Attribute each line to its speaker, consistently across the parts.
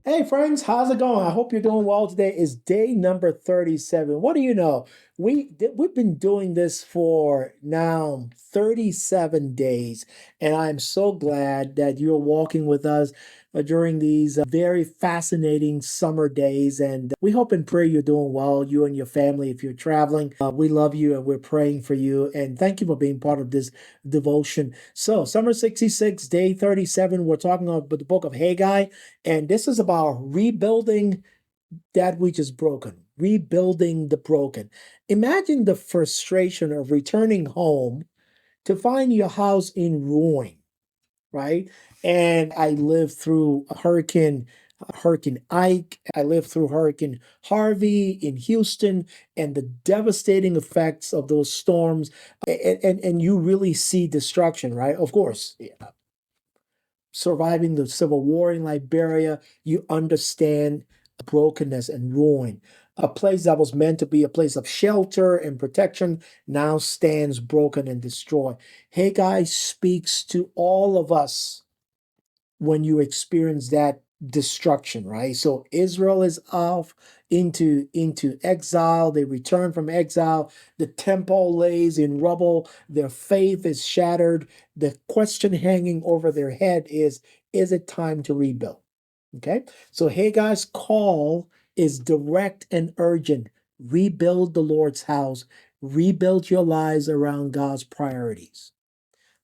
Speaker 1: Hey friends, how's it going? I hope you're doing well today. It's day number 37. What do you know? We've been doing this for now 37 days, and I'm so glad that you're walking with us during these very fascinating summer days. And we hope and pray you're doing well, you and your family. If you're traveling, we love you and we're praying for you. And thank you for being part of this devotion. So, Summer 66, day 37, we're talking about the book of Haggai. And this is about rebuilding that which is broken, rebuilding the broken. Imagine the frustration of returning home to find your house in ruin, right? And I lived through Hurricane Ike. I lived through Hurricane Harvey in Houston and the devastating effects of those storms. And you really see destruction, right? Of course, yeah, surviving the Civil War in Liberia, you understand brokenness and ruin. A place that was meant to be a place of shelter and protection now stands broken and destroyed. Haggai speaks to all of us when you experience that destruction, right? So Israel is off into exile. They return from exile. The temple lays in rubble. Their faith is shattered. The question hanging over their head is it time to rebuild? Okay. So Haggai's call is direct and urgent. Rebuild the Lord's house. Rebuild your lives around God's priorities.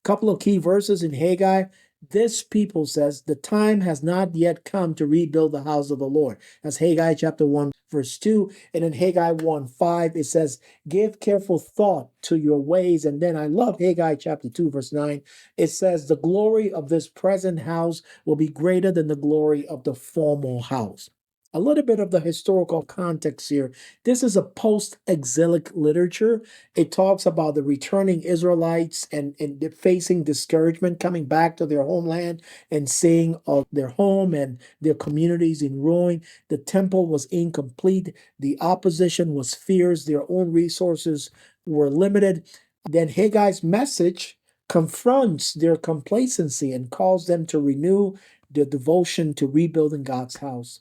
Speaker 1: Couple of key verses in Haggai. This people says the time has not yet come to rebuild the house of the Lord. That's Haggai chapter 1, verse 2. And in Haggai 1, 5, it says, give careful thought to your ways. And then I love Haggai chapter 2, verse 9. It says, the glory of this present house will be greater than the glory of the former house. A little bit of the historical context here. This is a post-exilic literature. It talks about the returning Israelites and facing discouragement, coming back to their homeland and seeing their home and their communities in ruin. The temple was incomplete. The opposition was fierce. Their own resources were limited. Then Haggai's message confronts their complacency and calls them to renew their devotion to rebuilding God's house.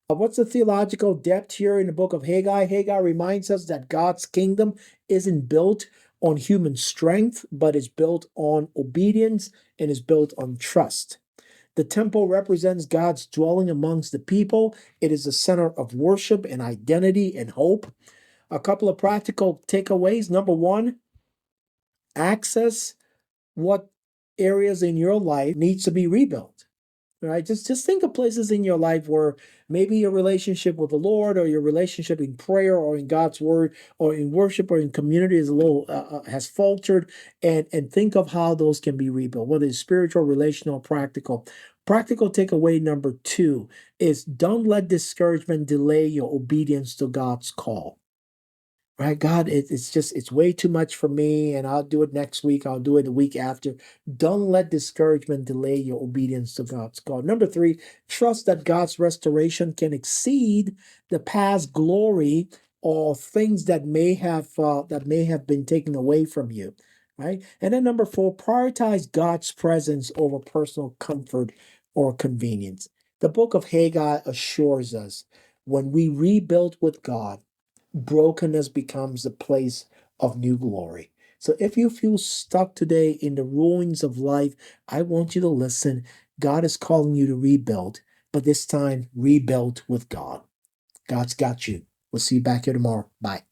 Speaker 1: What's the theological depth here in the book of Haggai? Haggai reminds us that God's kingdom isn't built on human strength, but is built on obedience and is built on trust. The temple represents God's dwelling amongst the people. It is the center of worship and identity and hope. A couple of practical takeaways. Number one, access what areas in your life needs to be rebuilt. Right? Just think of places in your life where maybe your relationship with the Lord or your relationship in prayer or in God's word or in worship or in community is a little has faltered, and think of how those can be rebuilt, whether it's spiritual, relational, practical. Practical takeaway number two is don't let discouragement delay your obedience to God's call. Right, God, it's way too much for me, and I'll do it next week. I'll do it the week after. Don't let discouragement delay your obedience to God's call. Number three, trust that God's restoration can exceed the past glory or things that may have been taken away from you. Right, and then number four, prioritize God's presence over personal comfort or convenience. The book of Haggai assures us when we rebuild with God, brokenness becomes the place of new glory. So if you feel stuck today in the ruins of life, I want you to listen. God is calling you to rebuild, but this time rebuild with God. God's got you. We'll see you back here tomorrow. Bye.